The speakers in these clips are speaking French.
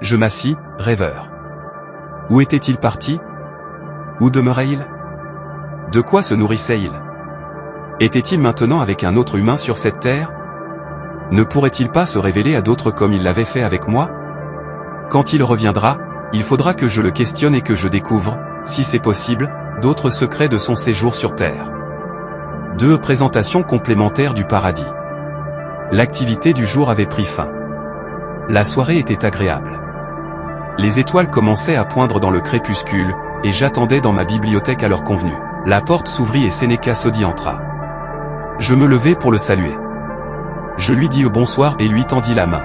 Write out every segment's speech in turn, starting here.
Je m'assis, rêveur. Où était-il parti? Où demeurait-il? De quoi se nourrissait-il? Était-il maintenant avec un autre humain sur cette terre? Ne pourrait-il pas se révéler à d'autres comme il l'avait fait avec moi? Quand il reviendra, il faudra que je le questionne et que je découvre, si c'est possible, d'autres secrets de son séjour sur terre. 2 présentations complémentaires du paradis. L'activité du jour avait pris fin. La soirée était agréable. Les étoiles commençaient à poindre dans le crépuscule, et j'attendais dans ma bibliothèque à l'heure convenue. La porte s'ouvrit et Seneca Sodi entra. Je me levai pour le saluer. Je lui dis bonsoir et lui tendis la main.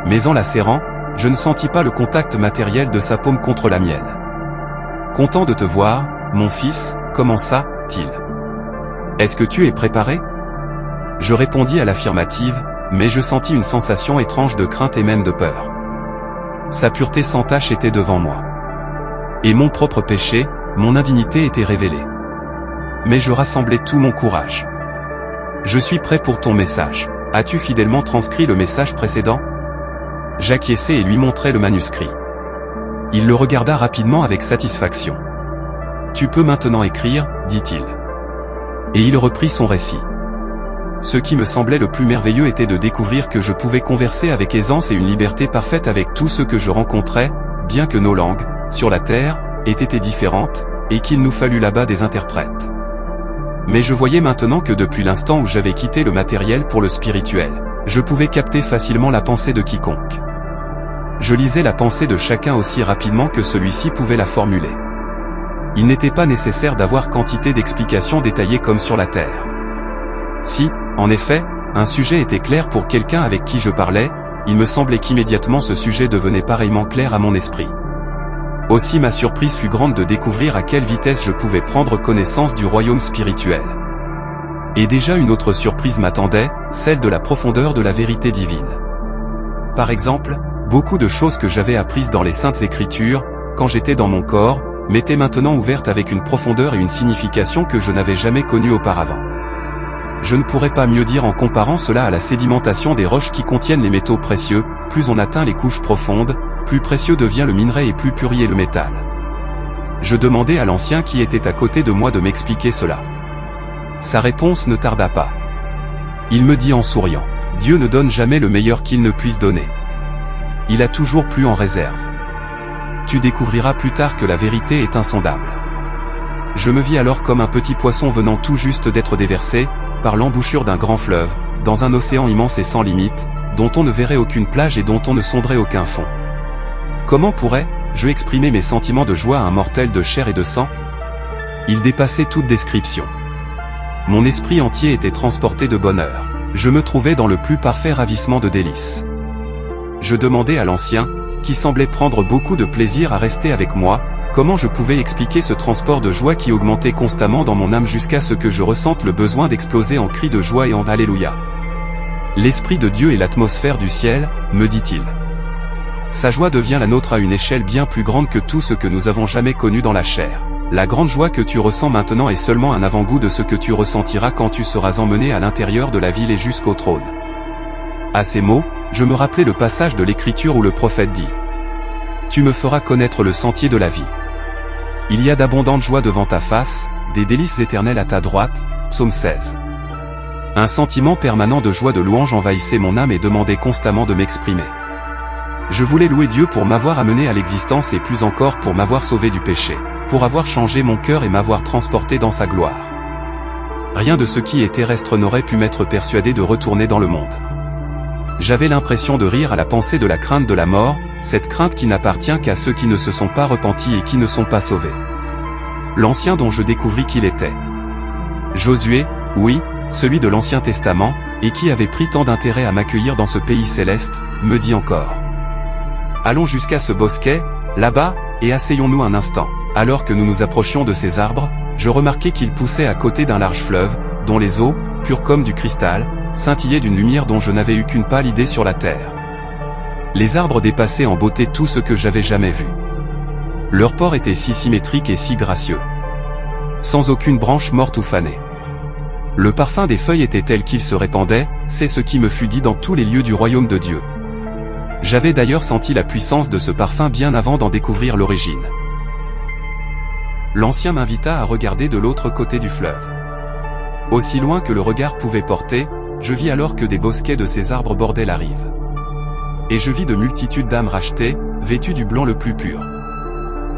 Mais en la serrant, je ne sentis pas le contact matériel de sa paume contre la mienne. « Content de te voir, mon fils, commença-t-il. Est-ce que tu es préparé ?» Je répondis à l'affirmative, mais je sentis une sensation étrange de crainte et même de peur. Sa pureté sans tache était devant moi. Et mon propre péché, mon indignité était révélée. Mais je rassemblai tout mon courage. « Je suis prêt pour ton message. As-tu fidèlement transcrit le message précédent ?» J'acquiesçai et lui montrai le manuscrit. Il le regarda rapidement avec satisfaction. « Tu peux maintenant écrire, dit-il. » Et il reprit son récit. Ce qui me semblait le plus merveilleux était de découvrir que je pouvais converser avec aisance et une liberté parfaite avec tous ceux que je rencontrais, bien que nos langues, sur la terre, aient été différentes, et qu'il nous fallut là-bas des interprètes. Mais je voyais maintenant que depuis l'instant où j'avais quitté le matériel pour le spirituel, je pouvais capter facilement la pensée de quiconque. Je lisais la pensée de chacun aussi rapidement que celui-ci pouvait la formuler. Il n'était pas nécessaire d'avoir quantité d'explications détaillées comme sur la terre. Si, en effet, un sujet était clair pour quelqu'un avec qui je parlais, il me semblait qu'immédiatement ce sujet devenait pareillement clair à mon esprit. Aussi ma surprise fut grande de découvrir à quelle vitesse je pouvais prendre connaissance du royaume spirituel. Et déjà une autre surprise m'attendait, celle de la profondeur de la vérité divine. Par exemple, beaucoup de choses que j'avais apprises dans les Saintes Écritures, quand j'étais dans mon corps, m'étaient maintenant ouvertes avec une profondeur et une signification que je n'avais jamais connues auparavant. Je ne pourrais pas mieux dire en comparant cela à la sédimentation des roches qui contiennent les métaux précieux, plus on atteint les couches profondes, plus précieux devient le minerai et plus pur est le métal. Je demandai à l'ancien qui était à côté de moi de m'expliquer cela. Sa réponse ne tarda pas. Il me dit en souriant, « Dieu ne donne jamais le meilleur qu'il ne puisse donner. Il a toujours plus en réserve. Tu découvriras plus tard que la vérité est insondable. » Je me vis alors comme un petit poisson venant tout juste d'être déversé, par l'embouchure d'un grand fleuve, dans un océan immense et sans limite, dont on ne verrait aucune plage et dont on ne sonderait aucun fond. Comment pourrais-je exprimer mes sentiments de joie à un mortel de chair et de sang? Il dépassait toute description. Mon esprit entier était transporté de bonheur. Je me trouvais dans le plus parfait ravissement de délices. Je demandai à l'ancien, qui semblait prendre beaucoup de plaisir à rester avec moi, comment je pouvais expliquer ce transport de joie qui augmentait constamment dans mon âme jusqu'à ce que je ressente le besoin d'exploser en cris de joie et en Alléluia. L'Esprit de Dieu est l'atmosphère du ciel, me dit-il. Sa joie devient la nôtre à une échelle bien plus grande que tout ce que nous avons jamais connu dans la chair. La grande joie que tu ressens maintenant est seulement un avant-goût de ce que tu ressentiras quand tu seras emmené à l'intérieur de la ville et jusqu'au trône. À ces mots, je me rappelai le passage de l'Écriture où le prophète dit « Tu me feras connaître le sentier de la vie. Il y a d'abondantes joies devant ta face, des délices éternelles à ta droite. » Psaume 16. Un sentiment permanent de joie de louange envahissait mon âme et demandait constamment de m'exprimer. Je voulais louer Dieu pour m'avoir amené à l'existence et plus encore pour m'avoir sauvé du péché, pour avoir changé mon cœur et m'avoir transporté dans sa gloire. Rien de ce qui est terrestre n'aurait pu m'être persuadé de retourner dans le monde. J'avais l'impression de rire à la pensée de la crainte de la mort, cette crainte qui n'appartient qu'à ceux qui ne se sont pas repentis et qui ne sont pas sauvés. L'ancien dont je découvris qu'il était Josué, oui, celui de l'Ancien Testament, et qui avait pris tant d'intérêt à m'accueillir dans ce pays céleste, me dit encore. Allons jusqu'à ce bosquet, là-bas, et asseyons-nous un instant. Alors que nous nous approchions de ces arbres, je remarquai qu'ils poussaient à côté d'un large fleuve, dont les eaux, pures comme du cristal, scintillaient d'une lumière dont je n'avais eu qu'une pâle idée sur la terre. Les arbres dépassaient en beauté tout ce que j'avais jamais vu. Leur port était si symétrique et si gracieux. Sans aucune branche morte ou fanée. Le parfum des feuilles était tel qu'il se répandait, c'est ce qui me fut dit dans tous les lieux du royaume de Dieu. J'avais d'ailleurs senti la puissance de ce parfum bien avant d'en découvrir l'origine. L'ancien m'invita à regarder de l'autre côté du fleuve. Aussi loin que le regard pouvait porter, je vis alors que des bosquets de ces arbres bordaient la rive. Et je vis de multitudes d'âmes rachetées, vêtues du blanc le plus pur.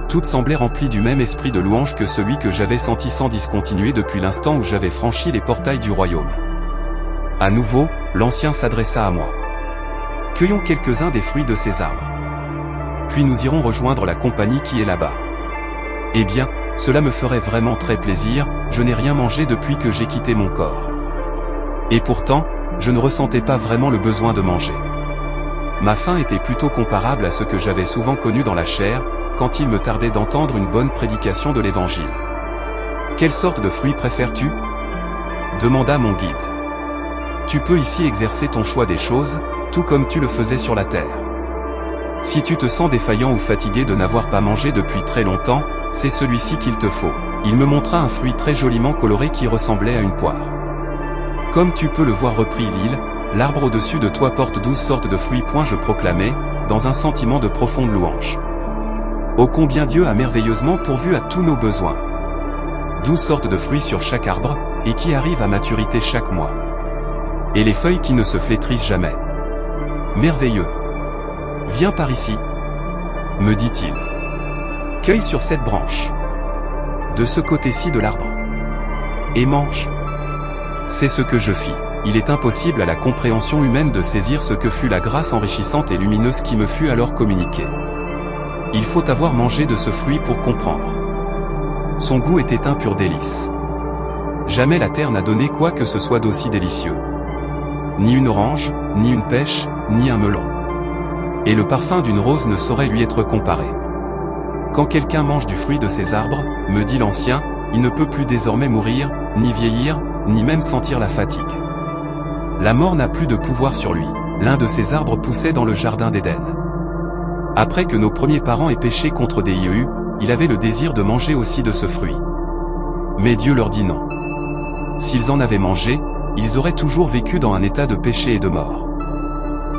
Toutes semblaient remplies du même esprit de louange que celui que j'avais senti sans discontinuer depuis l'instant où j'avais franchi les portails du royaume. À nouveau, l'ancien s'adressa à moi. Cueillons quelques-uns des fruits de ces arbres. Puis nous irons rejoindre la compagnie qui est là-bas. Eh bien, cela me ferait vraiment très plaisir, je n'ai rien mangé depuis que j'ai quitté mon corps. Et pourtant, je ne ressentais pas vraiment le besoin de manger. Ma faim était plutôt comparable à ce que j'avais souvent connu dans la chair, quand il me tardait d'entendre une bonne prédication de l'Évangile. « Quelle sorte de fruits préfères-tu » demanda mon guide. « Tu peux ici exercer ton choix des choses, tout comme tu le faisais sur la terre. Si tu te sens défaillant ou fatigué de n'avoir pas mangé depuis très longtemps, c'est celui-ci qu'il te faut. » Il me montra un fruit très joliment coloré qui ressemblait à une poire. « Comme tu peux le voir, reprit l'île, l'arbre au-dessus de toi porte 12 sortes de fruits. » Je proclamai, dans un sentiment de profonde louange. Ô combien Dieu a merveilleusement pourvu à tous nos besoins. 12 sortes de fruits sur chaque arbre, et qui arrivent à maturité chaque mois. Et les feuilles qui ne se flétrissent jamais. Merveilleux. Viens par ici, me dit-il. Cueille sur cette branche. De ce côté-ci de l'arbre. Et mange. C'est ce que je fis. Il est impossible à la compréhension humaine de saisir ce que fut la grâce enrichissante et lumineuse qui me fut alors communiquée. Il faut avoir mangé de ce fruit pour comprendre. Son goût était un pur délice. Jamais la terre n'a donné quoi que ce soit d'aussi délicieux. Ni une orange, ni une pêche, ni un melon. Et le parfum d'une rose ne saurait lui être comparé. Quand quelqu'un mange du fruit de ces arbres, me dit l'ancien, il ne peut plus désormais mourir, ni vieillir, ni même sentir la fatigue. La mort n'a plus de pouvoir sur lui. L'un de ces arbres poussait dans le jardin d'Éden. Après que nos premiers parents aient péché contre des Yéhus, il avait le désir de manger aussi de ce fruit. Mais Dieu leur dit non. S'ils en avaient mangé, ils auraient toujours vécu dans un état de péché et de mort.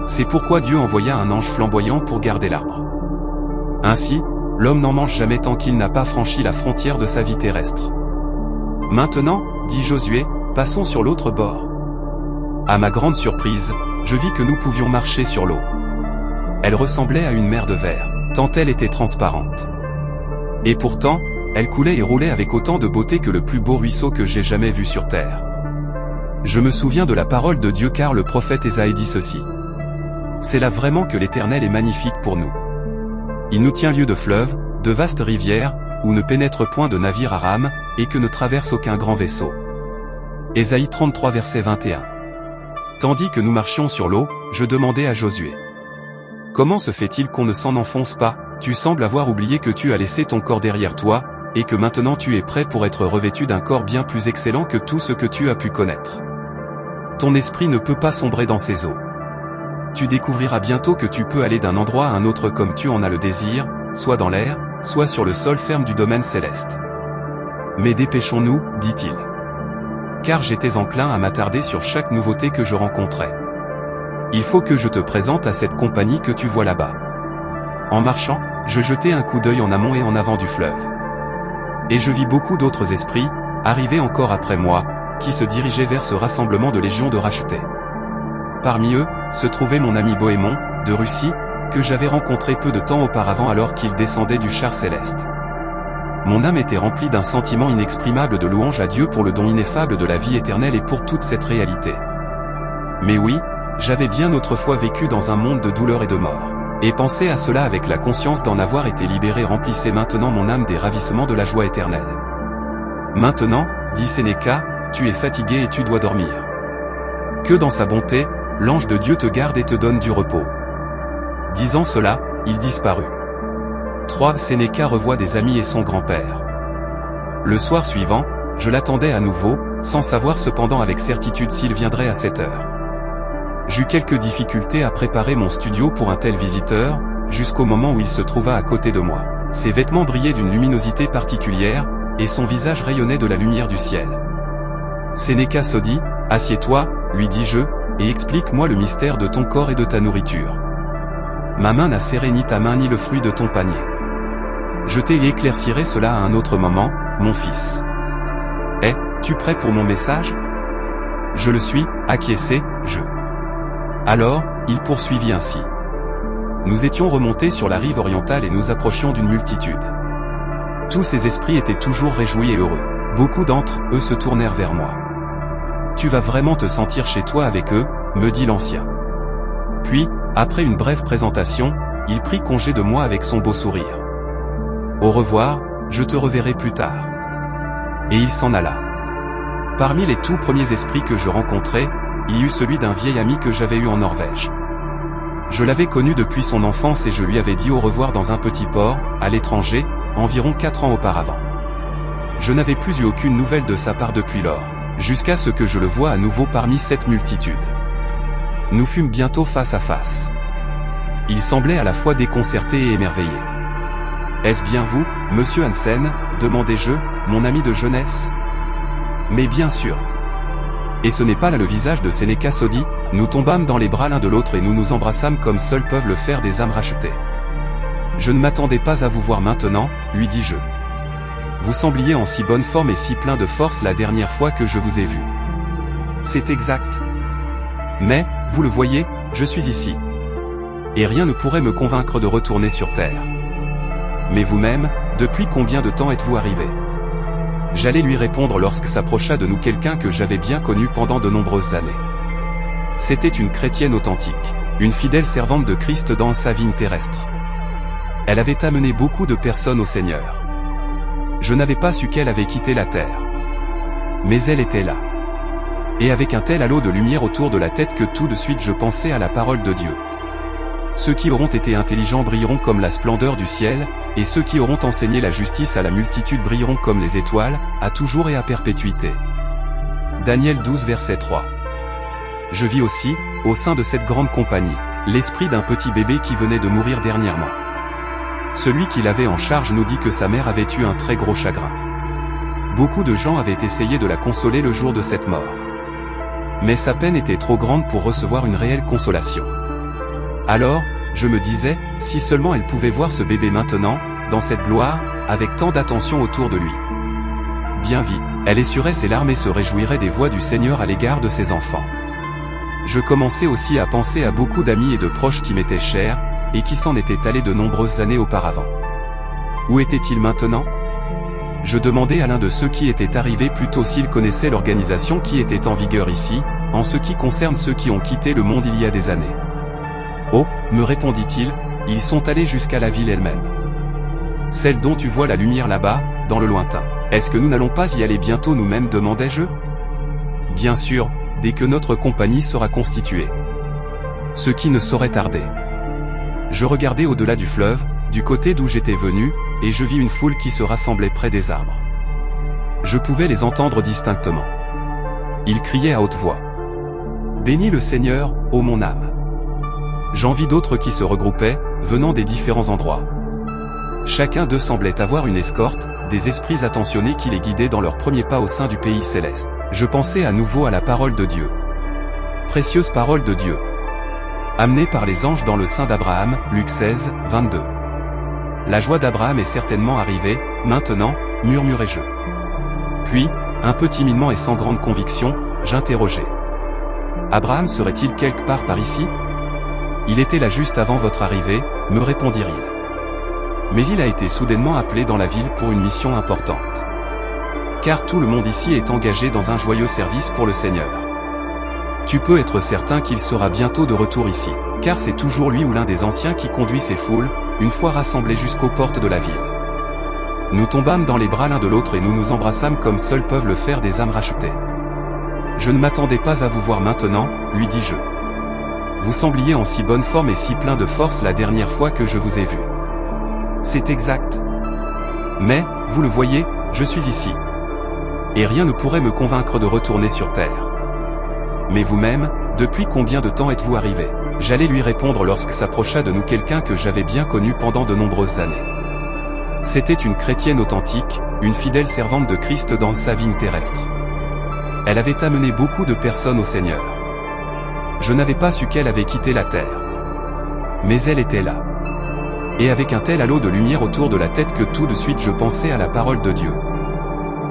C'est pourquoi Dieu envoya un ange flamboyant pour garder l'arbre. Ainsi, l'homme n'en mange jamais tant qu'il n'a pas franchi la frontière de sa vie terrestre. Maintenant, dit Josué, passons sur l'autre bord. À ma grande surprise, je vis que nous pouvions marcher sur l'eau. Elle ressemblait à une mer de verre, tant elle était transparente. Et pourtant, elle coulait et roulait avec autant de beauté que le plus beau ruisseau que j'ai jamais vu sur terre. Je me souviens de la parole de Dieu car le prophète Ésaïe dit ceci. C'est là vraiment que l'Éternel est magnifique pour nous. Il nous tient lieu de fleuves, de vastes rivières, où ne pénètre point de navire à rame, et que ne traverse aucun grand vaisseau. Ésaïe 33 verset 21. Tandis que nous marchions sur l'eau, je demandai à Josué. Comment se fait-il qu'on ne s'en enfonce pas? Tu sembles avoir oublié que tu as laissé ton corps derrière toi, et que maintenant tu es prêt pour être revêtu d'un corps bien plus excellent que tout ce que tu as pu connaître. Ton esprit ne peut pas sombrer dans ces eaux. Tu découvriras bientôt que tu peux aller d'un endroit à un autre comme tu en as le désir, soit dans l'air, soit sur le sol ferme du domaine céleste. Mais dépêchons-nous, dit-il. Car j'étais enclin à m'attarder sur chaque nouveauté que je rencontrais. Il faut que je te présente à cette compagnie que tu vois là-bas. En marchant, je jetai un coup d'œil en amont et en avant du fleuve. Et je vis beaucoup d'autres esprits, arrivés encore après moi, qui se dirigeaient vers ce rassemblement de légions de rachetés. Parmi eux, se trouvait mon ami Bohémond, de Russie, que j'avais rencontré peu de temps auparavant alors qu'il descendait du char céleste. Mon âme était remplie d'un sentiment inexprimable de louange à Dieu pour le don ineffable de la vie éternelle et pour toute cette réalité. Mais oui, j'avais bien autrefois vécu dans un monde de douleur et de mort. Et penser à cela avec la conscience d'en avoir été libéré remplissait maintenant mon âme des ravissements de la joie éternelle. Maintenant, dit Sénéca, tu es fatigué et tu dois dormir. Que dans sa bonté, l'ange de Dieu te garde et te donne du repos. Disant cela, il disparut. 3. Sénéca revoit des amis et son grand-père. Le soir suivant, je l'attendais à nouveau, sans savoir cependant avec certitude s'il viendrait à cette heure. J'eus quelques difficultés à préparer mon studio pour un tel visiteur, jusqu'au moment où il se trouva à côté de moi. Ses vêtements brillaient d'une luminosité particulière, et son visage rayonnait de la lumière du ciel. Sénéca se dit, « Assieds-toi, lui dis-je, et explique-moi le mystère de ton corps et de ta nourriture. » Ma main n'a serré ni ta main ni le fruit de ton panier. Je t'éclaircirai cela à un autre moment, mon fils. Es-tu prêt pour mon message? Je le suis, acquiescé, je. Alors, il poursuivit ainsi. Nous étions remontés sur la rive orientale et nous approchions d'une multitude. Tous ces esprits étaient toujours réjouis et heureux. Beaucoup d'entre eux se tournèrent vers moi. Tu vas vraiment te sentir chez toi avec eux, me dit l'ancien. Puis, après une brève présentation, il prit congé de moi avec son beau sourire. Au revoir, je te reverrai plus tard. Et il s'en alla. Parmi les tout premiers esprits que je rencontrai, il y eut celui d'un vieil ami que j'avais eu en Norvège. Je l'avais connu depuis son enfance et je lui avais dit au revoir dans un petit port, à l'étranger, environ 4 ans auparavant. Je n'avais plus eu aucune nouvelle de sa part depuis lors, jusqu'à ce que je le voie à nouveau parmi cette multitude. Nous fûmes bientôt face à face. Il semblait à la fois déconcerté et émerveillé. « Est-ce bien vous, monsieur Hansen ?» demandai-je, mon ami de jeunesse. « Mais bien sûr. » Et ce n'est pas là le visage de Sénéca Sodi. Nous tombâmes dans les bras l'un de l'autre et nous nous embrassâmes comme seuls peuvent le faire des âmes rachetées. « Je ne m'attendais pas à vous voir maintenant, lui dis-je. Vous sembliez en si bonne forme et si plein de force la dernière fois que je vous ai vu. » C'est exact. Mais, vous le voyez, je suis ici. Et rien ne pourrait me convaincre de retourner sur Terre. Mais vous-même, depuis combien de temps êtes-vous arrivé? J'allais lui répondre lorsque s'approcha de nous quelqu'un que j'avais bien connu pendant de nombreuses années. C'était une chrétienne authentique, une fidèle servante de Christ dans sa vie terrestre. Elle avait amené beaucoup de personnes au Seigneur. Je n'avais pas su qu'elle avait quitté la terre. Mais elle était là. Et avec un tel halo de lumière autour de la tête que tout de suite je pensais à la parole de Dieu. Ceux qui auront été intelligents brilleront comme la splendeur du ciel, et ceux qui auront enseigné la justice à la multitude brilleront comme les étoiles, à toujours et à perpétuité. Daniel 12 verset 3. Je vis aussi, au sein de cette grande compagnie, l'esprit d'un petit bébé qui venait de mourir dernièrement. Celui qui l'avait en charge nous dit que sa mère avait eu un très gros chagrin. Beaucoup de gens avaient essayé de la consoler le jour de cette mort. Mais sa peine était trop grande pour recevoir une réelle consolation. Alors, je me disais, si seulement elle pouvait voir ce bébé maintenant, dans cette gloire, avec tant d'attention autour de lui. Bien vite, elle essuierait ses larmes et se réjouirait des voix du Seigneur à l'égard de ses enfants. Je commençais aussi à penser à beaucoup d'amis et de proches qui m'étaient chers, et qui s'en étaient allés de nombreuses années auparavant. Où étaient-ils maintenant? Je demandais à l'un de ceux qui étaient arrivés plus tôt s'il connaissait l'organisation qui était en vigueur ici, en ce qui concerne ceux qui ont quitté le monde il y a des années. Oh, me répondit-il, ils sont allés jusqu'à la ville elle-même. Celle dont tu vois la lumière là-bas, dans le lointain. Est-ce que nous n'allons pas y aller bientôt nous-mêmes, demandai-je? Bien sûr, dès que notre compagnie sera constituée. Ce qui ne saurait tarder. Je regardai au-delà du fleuve, du côté d'où j'étais venu, et je vis une foule qui se rassemblait près des arbres. Je pouvais les entendre distinctement. Ils criaient à haute voix. Bénis le Seigneur, ô mon âme. J'en vis d'autres qui se regroupaient, venant des différents endroits. Chacun d'eux semblait avoir une escorte, des esprits attentionnés qui les guidaient dans leurs premiers pas au sein du pays céleste. Je pensais à nouveau à la parole de Dieu. Précieuse parole de Dieu. Amenée par les anges dans le sein d'Abraham, Luc 16, 22. La joie d'Abraham est certainement arrivée, maintenant, murmurai-je. Puis, un peu timidement et sans grande conviction, j'interrogeai. Abraham serait-il quelque part par ici? Il était là juste avant votre arrivée, me répondirent-ils. Mais il a été soudainement appelé dans la ville pour une mission importante. Car tout le monde ici est engagé dans un joyeux service pour le Seigneur. Tu peux être certain qu'il sera bientôt de retour ici, car c'est toujours lui ou l'un des anciens qui conduit ces foules, une fois rassemblés jusqu'aux portes de la ville. Nous tombâmes dans les bras l'un de l'autre et nous nous embrassâmes comme seuls peuvent le faire des âmes rachetées. Je ne m'attendais pas à vous voir maintenant, lui dis-je. Vous sembliez en si bonne forme et si plein de force la dernière fois que je vous ai vu. C'est exact. Mais, vous le voyez, je suis ici. Et rien ne pourrait me convaincre de retourner sur Terre. Mais vous-même, depuis combien de temps êtes-vous arrivé? J'allais lui répondre lorsque s'approcha de nous quelqu'un que j'avais bien connu pendant de nombreuses années. C'était une chrétienne authentique, une fidèle servante de Christ dans sa vie terrestre. Elle avait amené beaucoup de personnes au Seigneur. Je n'avais pas su qu'elle avait quitté la terre. Mais elle était là. Et avec un tel halo de lumière autour de la tête que tout de suite je pensais à la parole de Dieu.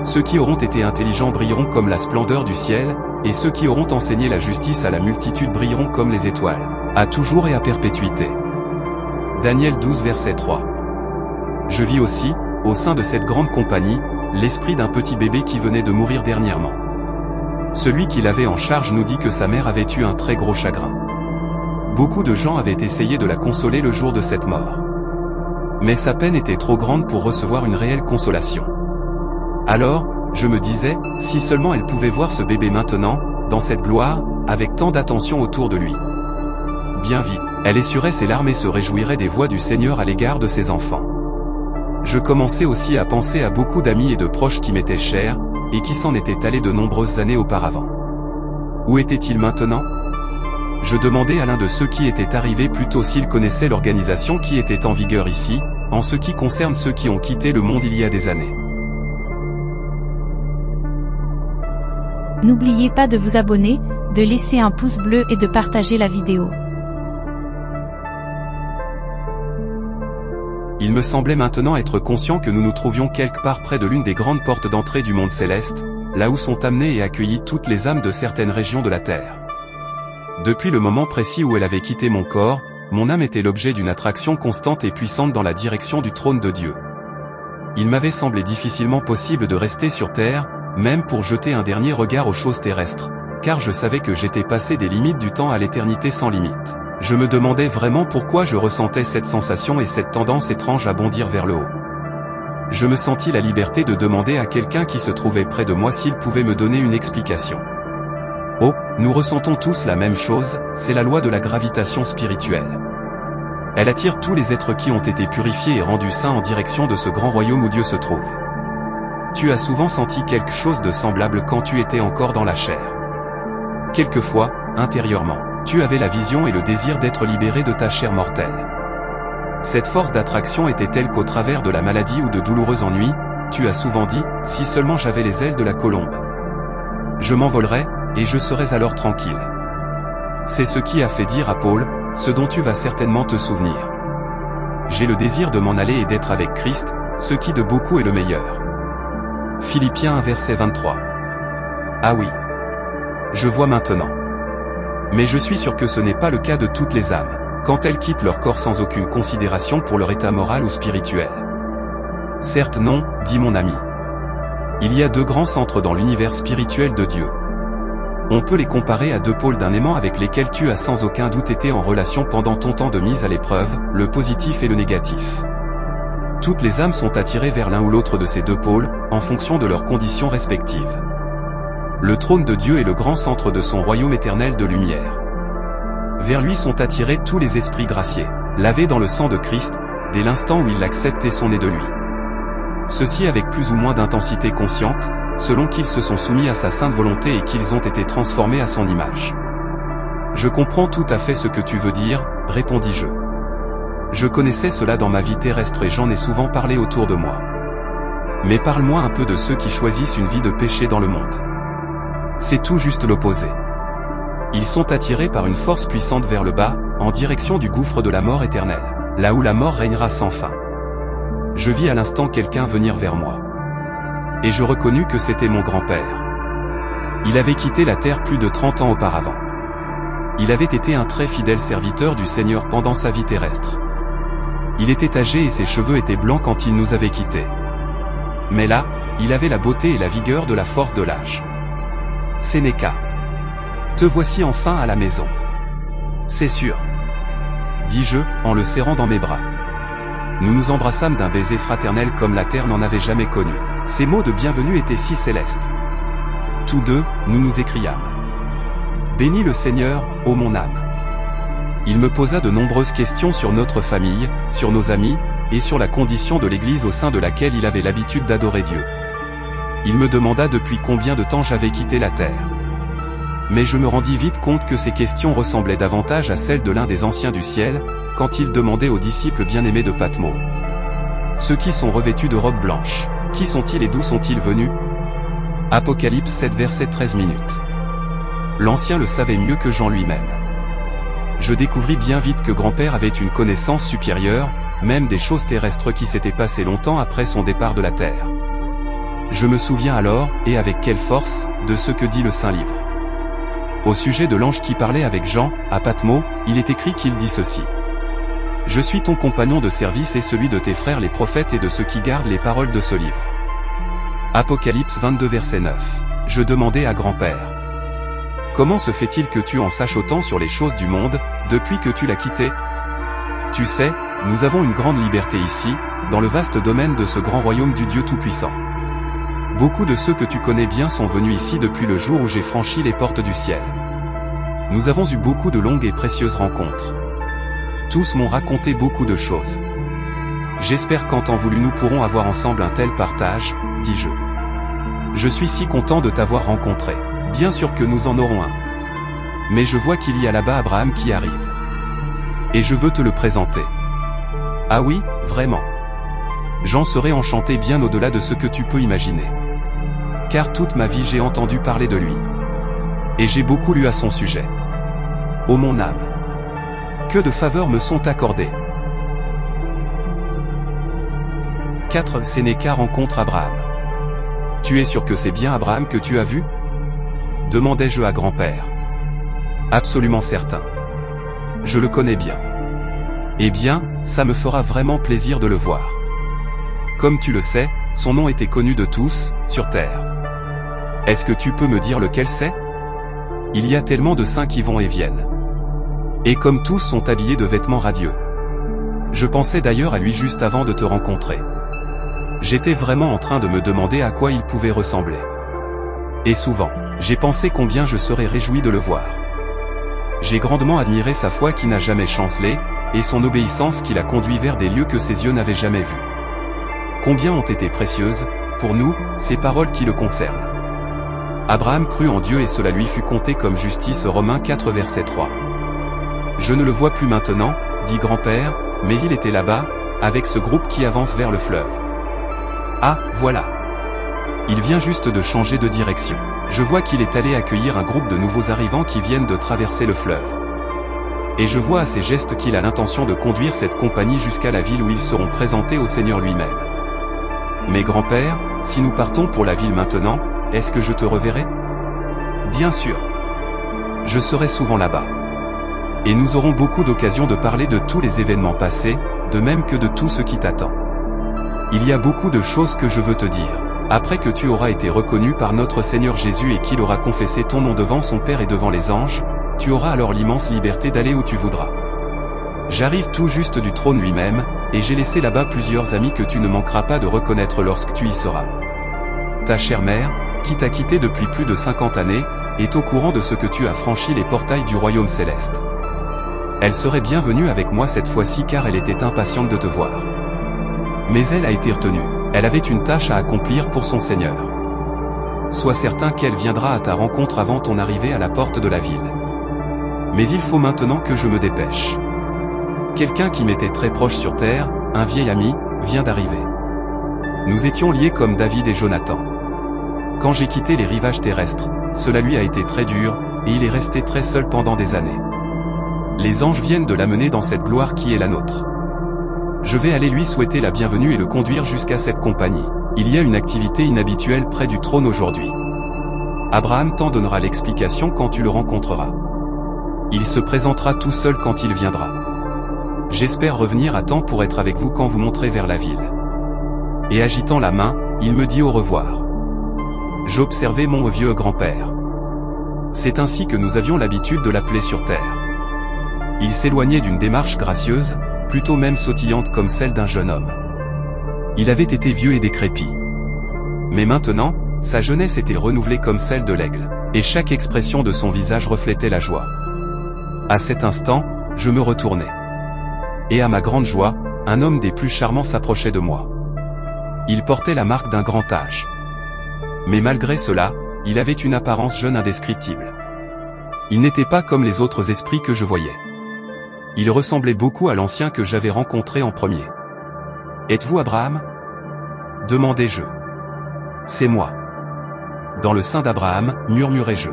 Ceux qui auront été intelligents brilleront comme la splendeur du ciel, et ceux qui auront enseigné la justice à la multitude brilleront comme les étoiles, à toujours et à perpétuité. Daniel 12 verset 3. Je vis aussi, au sein de cette grande compagnie, l'esprit d'un petit bébé qui venait de mourir dernièrement. Celui qui l'avait en charge nous dit que sa mère avait eu un très gros chagrin. Beaucoup de gens avaient essayé de la consoler le jour de cette mort. Mais sa peine était trop grande pour recevoir une réelle consolation. Alors, je me disais, si seulement elle pouvait voir ce bébé maintenant, dans cette gloire, avec tant d'attention autour de lui. Bien vite, elle essuierait ses larmes et se réjouirait des voix du Seigneur à l'égard de ses enfants. Je commençais aussi à penser à beaucoup d'amis et de proches qui m'étaient chers, et qui s'en étaient allés de nombreuses années auparavant. Où étaient-ils maintenant? Je demandais à l'un de ceux qui étaient arrivés plus tôt s'il connaissait l'organisation qui était en vigueur ici, en ce qui concerne ceux qui ont quitté le monde il y a des années. N'oubliez pas de vous abonner, de laisser un pouce bleu et de partager la vidéo. Il me semblait maintenant être conscient que nous nous trouvions quelque part près de l'une des grandes portes d'entrée du monde céleste, là où sont amenées et accueillies toutes les âmes de certaines régions de la Terre. Depuis le moment précis où elle avait quitté mon corps, mon âme était l'objet d'une attraction constante et puissante dans la direction du trône de Dieu. Il m'avait semblé difficilement possible de rester sur Terre, même pour jeter un dernier regard aux choses terrestres, car je savais que j'étais passé des limites du temps à l'éternité sans limite. Je me demandais vraiment pourquoi je ressentais cette sensation et cette tendance étrange à bondir vers le haut. Je me sentis la liberté de demander à quelqu'un qui se trouvait près de moi s'il pouvait me donner une explication. Oh, nous ressentons tous la même chose, c'est la loi de la gravitation spirituelle. Elle attire tous les êtres qui ont été purifiés et rendus saints en direction de ce grand royaume où Dieu se trouve. Tu as souvent senti quelque chose de semblable quand tu étais encore dans la chair. Quelquefois, intérieurement, tu avais la vision et le désir d'être libéré de ta chair mortelle. Cette force d'attraction était telle qu'au travers de la maladie ou de douloureux ennuis, tu as souvent dit, si seulement j'avais les ailes de la colombe. Je m'envolerais, et je serais alors tranquille. C'est ce qui a fait dire à Paul, ce dont tu vas certainement te souvenir. J'ai le désir de m'en aller et d'être avec Christ, ce qui de beaucoup est le meilleur. Philippiens 1 verset 23. Ah oui. Je vois maintenant. Mais je suis sûr que ce n'est pas le cas de toutes les âmes, quand elles quittent leur corps sans aucune considération pour leur état moral ou spirituel. Certes non, dit mon ami. Il y a deux grands centres dans l'univers spirituel de Dieu. On peut les comparer à deux pôles d'un aimant avec lesquels tu as sans aucun doute été en relation pendant ton temps de mise à l'épreuve, le positif et le négatif. Toutes les âmes sont attirées vers l'un ou l'autre de ces deux pôles, en fonction de leurs conditions respectives. Le trône de Dieu est le grand centre de son royaume éternel de lumière. Vers lui sont attirés tous les esprits graciés, lavés dans le sang de Christ, dès l'instant où ils l'acceptent et sont nés de lui. Ceux-ci avec plus ou moins d'intensité consciente, selon qu'ils se sont soumis à sa sainte volonté et qu'ils ont été transformés à son image. Je comprends tout à fait ce que tu veux dire, répondis-je. Je connaissais cela dans ma vie terrestre et j'en ai souvent parlé autour de moi. Mais parle-moi un peu de ceux qui choisissent une vie de péché dans le monde. C'est tout juste l'opposé. Ils sont attirés par une force puissante vers le bas, en direction du gouffre de la mort éternelle, là où la mort régnera sans fin. Je vis à l'instant quelqu'un venir vers moi. Et je reconnus que c'était mon grand-père. Il avait quitté la terre plus de 30 ans auparavant. Il avait été un très fidèle serviteur du Seigneur pendant sa vie terrestre. Il était âgé et ses cheveux étaient blancs quand il nous avait quittés. Mais là, il avait la beauté et la vigueur de la force de l'âge. Sénéca. Te voici enfin à la maison. C'est sûr. Dis-je, en le serrant dans mes bras. Nous nous embrassâmes d'un baiser fraternel comme la terre n'en avait jamais connu. Ces mots de bienvenue étaient si célestes. Tous deux, nous nous écriâmes. Bénis le Seigneur, ô mon âme. Il me posa de nombreuses questions sur notre famille, sur nos amis, et sur la condition de l'Église au sein de laquelle il avait l'habitude d'adorer Dieu. Il me demanda depuis combien de temps j'avais quitté la terre. Mais je me rendis vite compte que ces questions ressemblaient davantage à celles de l'un des anciens du ciel, quand il demandait aux disciples bien-aimés de Patmos. Ceux qui sont revêtus de robes blanches, qui sont-ils et d'où sont-ils venus? Apocalypse 7 verset 13 minutes. L'Ancien le savait mieux que Jean lui-même. Je découvris bien vite que grand-père avait une connaissance supérieure, même des choses terrestres qui s'étaient passées longtemps après son départ de la terre. Je me souviens alors, et avec quelle force, de ce que dit le Saint-Livre. Au sujet de l'ange qui parlait avec Jean, à Patmos, il est écrit qu'il dit ceci. « Je suis ton compagnon de service et celui de tes frères les prophètes et de ceux qui gardent les paroles de ce livre. » Apocalypse 22 verset 9. Je demandai à grand-père. « Comment se fait-il que tu en saches autant sur les choses du monde, depuis que tu l'as quitté ? Tu sais, nous avons une grande liberté ici, dans le vaste domaine de ce grand royaume du Dieu Tout-Puissant. Beaucoup de ceux que tu connais bien sont venus ici depuis le jour où j'ai franchi les portes du ciel. Nous avons eu beaucoup de longues et précieuses rencontres. Tous m'ont raconté beaucoup de choses. J'espère qu'en temps voulu nous pourrons avoir ensemble un tel partage, dis-je. Je suis si content de t'avoir rencontré. Bien sûr que nous en aurons un. Mais je vois qu'il y a là-bas Abraham qui arrive. Et je veux te le présenter. Ah oui, vraiment. J'en serais enchanté bien au-delà de ce que tu peux imaginer. Car toute ma vie j'ai entendu parler de lui. Et j'ai beaucoup lu à son sujet. Ô mon âme! Que de faveurs me sont accordées. 4. Sénéca rencontre Abraham. Tu es sûr que c'est bien Abraham que tu as vu? Demandai-je à grand-père. Absolument certain. Je le connais bien. Eh bien, ça me fera vraiment plaisir de le voir. Comme tu le sais, son nom était connu de tous, sur terre. Est-ce que tu peux me dire lequel c'est? Il y a tellement de saints qui vont et viennent. Et comme tous sont habillés de vêtements radieux. Je pensais d'ailleurs à lui juste avant de te rencontrer. J'étais vraiment en train de me demander à quoi il pouvait ressembler. Et souvent, j'ai pensé combien je serais réjoui de le voir. J'ai grandement admiré sa foi qui n'a jamais chancelé, et son obéissance qui l'a conduit vers des lieux que ses yeux n'avaient jamais vus. Combien ont été précieuses, pour nous, ces paroles qui le concernent. Abraham crut en Dieu et cela lui fut compté comme justice. Romains 4 verset 3. Je ne le vois plus maintenant, dit grand-père, mais il était là-bas, avec ce groupe qui avance vers le fleuve. Ah, voilà. Il vient juste de changer de direction. Je vois qu'il est allé accueillir un groupe de nouveaux arrivants qui viennent de traverser le fleuve. Et je vois à ses gestes qu'il a l'intention de conduire cette compagnie jusqu'à la ville où ils seront présentés au Seigneur lui-même. Mais grand-père, si nous partons pour la ville maintenant, est-ce que je te reverrai? Bien sûr. Je serai souvent là-bas. Et nous aurons beaucoup d'occasions de parler de tous les événements passés, de même que de tout ce qui t'attend. Il y a beaucoup de choses que je veux te dire. Après que tu auras été reconnu par notre Seigneur Jésus et qu'il aura confessé ton nom devant son Père et devant les anges, tu auras alors l'immense liberté d'aller où tu voudras. J'arrive tout juste du trône lui-même, et j'ai laissé là-bas plusieurs amis que tu ne manqueras pas de reconnaître lorsque tu y seras. Ta chère mère, qui t'a quitté depuis plus de 50 années, est au courant de ce que tu as franchi les portails du royaume céleste. Elle serait bienvenue avec moi cette fois-ci car elle était impatiente de te voir. Mais elle a été retenue. Elle avait une tâche à accomplir pour son Seigneur. Sois certain qu'elle viendra à ta rencontre avant ton arrivée à la porte de la ville. Mais il faut maintenant que je me dépêche. Quelqu'un qui m'était très proche sur terre, un vieil ami, vient d'arriver. Nous étions liés comme David et Jonathan. Quand j'ai quitté les rivages terrestres, cela lui a été très dur, et il est resté très seul pendant des années. Les anges viennent de l'amener dans cette gloire qui est la nôtre. Je vais aller lui souhaiter la bienvenue et le conduire jusqu'à cette compagnie. Il y a une activité inhabituelle près du trône aujourd'hui. Abraham t'en donnera l'explication quand tu le rencontreras. Il se présentera tout seul quand il viendra. J'espère revenir à temps pour être avec vous quand vous monterez vers la ville. Et agitant la main, il me dit au revoir. J'observais mon vieux grand-père. C'est ainsi que nous avions l'habitude de l'appeler sur terre. Il s'éloignait d'une démarche gracieuse, plutôt même sautillante comme celle d'un jeune homme. Il avait été vieux et décrépit. Mais maintenant, sa jeunesse était renouvelée comme celle de l'aigle, et chaque expression de son visage reflétait la joie. À cet instant, je me retournai. Et à ma grande joie, un homme des plus charmants s'approchait de moi. Il portait la marque d'un grand âge. Mais malgré cela, il avait une apparence jeune indescriptible. Il n'était pas comme les autres esprits que je voyais. Il ressemblait beaucoup à l'ancien que j'avais rencontré en premier. « Êtes-vous Abraham » demandai-je. « C'est moi. » Dans le sein d'Abraham, murmurai-je.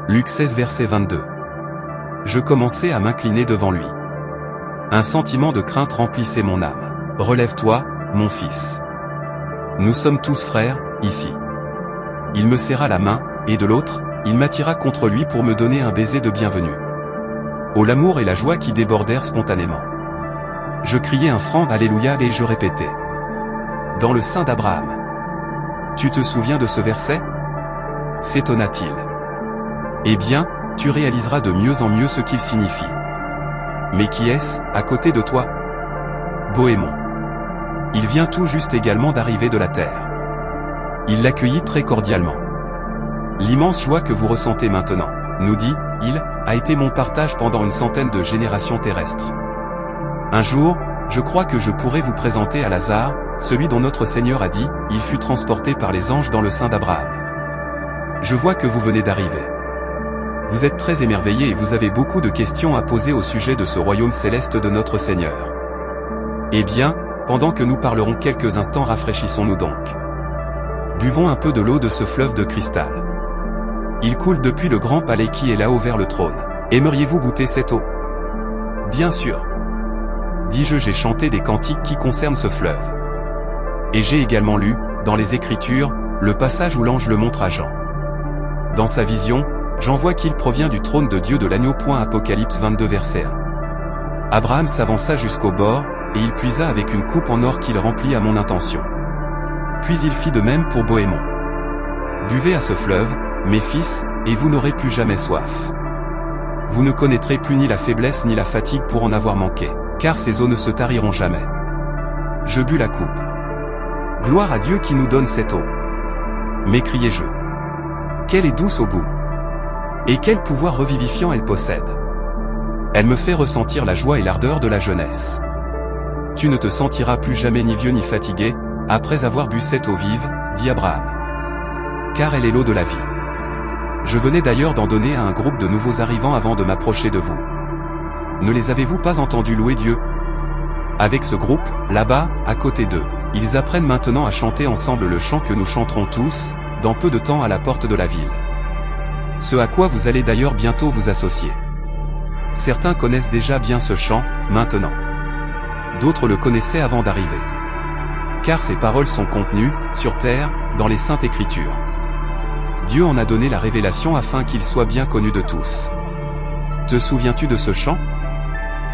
Luc 16 verset 22. Je commençais à m'incliner devant lui. Un sentiment de crainte remplissait mon âme. « Relève-toi, mon fils. Nous sommes tous frères, ici. » Il me serra la main, et de l'autre, il m'attira contre lui pour me donner un baiser de bienvenue. Oh, l'amour et la joie qui débordèrent spontanément. Je criai un franc Alléluia et je répétais. Dans le sein d'Abraham. Tu te souviens de ce verset? S'étonna-t-il. Eh bien, tu réaliseras de mieux en mieux ce qu'il signifie. Mais qui est-ce, à côté de toi? Bohémond. Il vient tout juste également d'arriver de la terre. Il l'accueillit très cordialement. L'immense joie que vous ressentez maintenant, nous dit-il, a été mon partage pendant une centaine de générations terrestres. Un jour, je crois que je pourrai vous présenter à Lazare, celui dont notre Seigneur a dit, il fut transporté par les anges dans le sein d'Abraham. Je vois que vous venez d'arriver. Vous êtes très émerveillés et vous avez beaucoup de questions à poser au sujet de ce royaume céleste de notre Seigneur. Eh bien, pendant que nous parlerons quelques instants, rafraîchissons-nous donc. Buvons un peu de l'eau de ce fleuve de cristal. Il coule depuis le grand palais qui est là-haut vers le trône. Aimeriez-vous goûter cette eau? Bien sûr. Dis-je, j'ai chanté des cantiques qui concernent ce fleuve. Et j'ai également lu, dans les Écritures, le passage où l'ange le montre à Jean. Dans sa vision, Jean voit qu'il provient du trône de Dieu de l'agneau. Apocalypse 22 verset 1. Abraham s'avança jusqu'au bord, et il puisa avec une coupe en or qu'il remplit à mon intention. Puis il fit de même pour Bohémond. Buvez à ce fleuve, mes fils, et vous n'aurez plus jamais soif. Vous ne connaîtrez plus ni la faiblesse ni la fatigue pour en avoir manqué, car ces eaux ne se tariront jamais. Je bus la coupe. Gloire à Dieu qui nous donne cette eau. M'écriai-je. Qu'elle est douce au goût. Et quel pouvoir revivifiant elle possède. Elle me fait ressentir la joie et l'ardeur de la jeunesse. Tu ne te sentiras plus jamais ni vieux ni fatigué, après avoir bu cette eau vive, dit Abraham. Car elle est l'eau de la vie. Je venais d'ailleurs d'en donner à un groupe de nouveaux arrivants avant de m'approcher de vous. Ne les avez-vous pas entendus louer Dieu? Avec ce groupe, là-bas, à côté d'eux, ils apprennent maintenant à chanter ensemble le chant que nous chanterons tous, dans peu de temps à la porte de la ville. Ce à quoi vous allez d'ailleurs bientôt vous associer. Certains connaissent déjà bien ce chant, maintenant. D'autres le connaissaient avant d'arriver. Car ces paroles sont contenues, sur terre, dans les Saintes Écritures. Dieu en a donné la révélation afin qu'il soit bien connu de tous. Te souviens-tu de ce chant?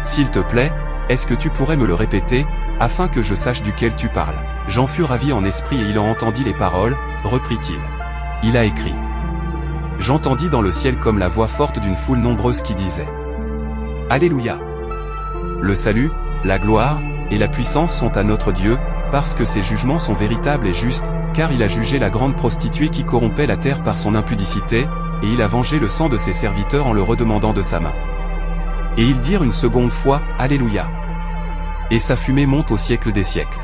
S'il te plaît, est-ce que tu pourrais me le répéter, afin que je sache duquel tu parles? Jean fut ravi en esprit et il en entendit les paroles, reprit-il. Il a écrit. J'entendis dans le ciel comme la voix forte d'une foule nombreuse qui disait. Alléluia! Le salut, la gloire, et la puissance sont à notre Dieu, parce que ses jugements sont véritables et justes, car il a jugé la grande prostituée qui corrompait la terre par son impudicité, et il a vengé le sang de ses serviteurs en le redemandant de sa main. Et ils dirent une seconde fois, Alléluia. Et sa fumée monte au siècle des siècles.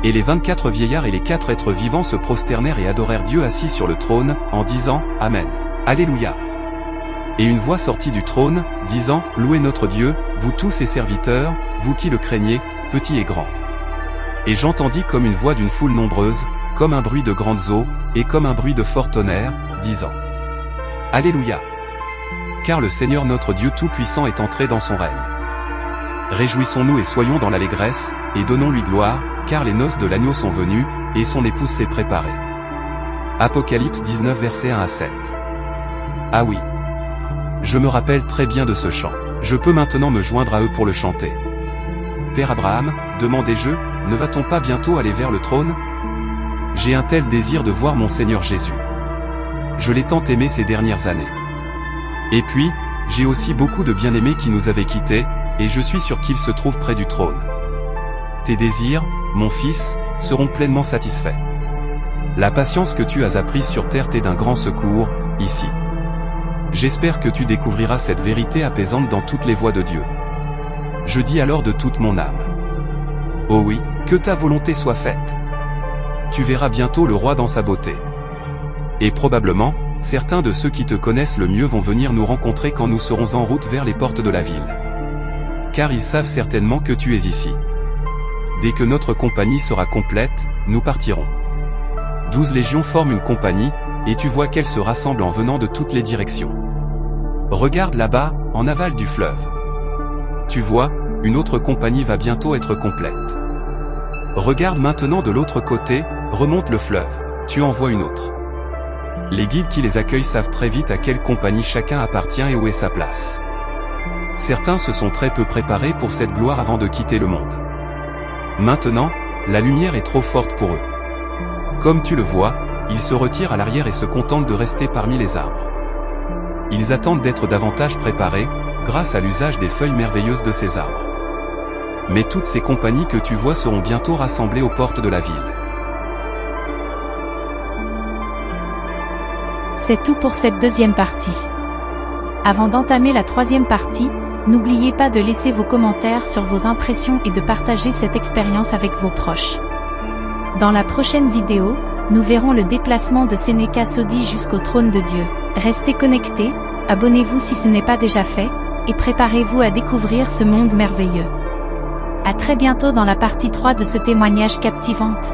Et les 24 vieillards et les 4 êtres vivants se prosternèrent et adorèrent Dieu assis sur le trône, en disant, Amen. Alléluia. Et une voix sortit du trône, disant, Louez notre Dieu, vous tous ses serviteurs, vous qui le craignez, petits et grands. Et j'entendis comme une voix d'une foule nombreuse, comme un bruit de grandes eaux, et comme un bruit de fort tonnerre, disant, Alléluia. Car le Seigneur notre Dieu Tout-Puissant est entré dans son règne. Réjouissons-nous et soyons dans l'allégresse, et donnons-lui gloire, car les noces de l'agneau sont venues, et son épouse s'est préparée. Apocalypse 19 versets 1 à 7. Ah oui. Je me rappelle très bien de ce chant. Je peux maintenant me joindre à eux pour le chanter. Père Abraham, demandai-je, ne va-t-on pas bientôt aller vers le trône? J'ai un tel désir de voir mon Seigneur Jésus. Je l'ai tant aimé ces dernières années. Et puis, j'ai aussi beaucoup de bien-aimés qui nous avaient quittés, et je suis sûr qu'ils se trouvent près du trône. Tes désirs, mon fils, seront pleinement satisfaits. La patience que tu as apprise sur terre t'est d'un grand secours, ici. J'espère que tu découvriras cette vérité apaisante dans toutes les voies de Dieu. Je dis alors de toute mon âme. Oh oui, que ta volonté soit faite. Tu verras bientôt le roi dans sa beauté. Et probablement, certains de ceux qui te connaissent le mieux vont venir nous rencontrer quand nous serons en route vers les portes de la ville. Car ils savent certainement que tu es ici. Dès que notre compagnie sera complète, nous partirons. 12 légions forment une compagnie, et tu vois qu'elles se rassemblent en venant de toutes les directions. Regarde là-bas, en aval du fleuve. Tu vois, une autre compagnie va bientôt être complète. Regarde maintenant de l'autre côté, remonte le fleuve, tu en vois une autre. Les guides qui les accueillent savent très vite à quelle compagnie chacun appartient et où est sa place. Certains se sont très peu préparés pour cette gloire avant de quitter le monde. Maintenant, la lumière est trop forte pour eux. Comme tu le vois, ils se retirent à l'arrière et se contentent de rester parmi les arbres. Ils attendent d'être davantage préparés, grâce à l'usage des feuilles merveilleuses de ces arbres. Mais toutes ces compagnies que tu vois seront bientôt rassemblées aux portes de la ville. C'est tout pour cette deuxième partie. Avant d'entamer la troisième partie, n'oubliez pas de laisser vos commentaires sur vos impressions et de partager cette expérience avec vos proches. Dans la prochaine vidéo, nous verrons le déplacement de Seneca Sodi jusqu'au trône de Dieu. Restez connectés, abonnez-vous si ce n'est pas déjà fait, et préparez-vous à découvrir ce monde merveilleux. À très bientôt dans la partie 3 de ce témoignage captivante.